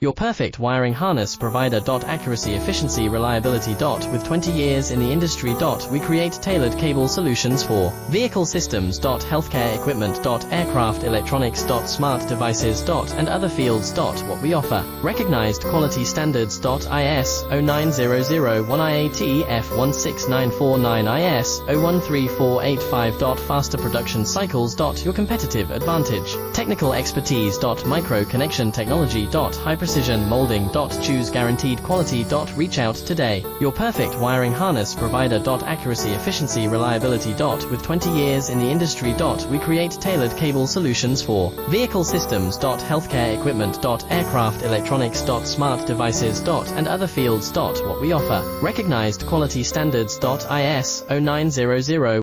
Your perfect wiring harness provider. Accuracy, efficiency, reliability. With 20 years in the industry. We create tailored cable solutions for vehicle systems. Healthcare equipment. Aircraft electronics. Smart devices. And other fields. What we offer. Recognized quality standards. IS 09001 IAT F16949 IS 013485. Faster production cycles. Your competitive advantage. Technical expertise. Micro connection technology. High precision molding. Choose guaranteed quality. Reach out today. Your perfect wiring harness provider. Accuracy, efficiency, reliability. With 20 years in the industry. We create tailored cable solutions for vehicle systems. Healthcare equipment. Aircraft electronics. Smart devices. And other fields. What we offer. Recognized quality standards. IS 0900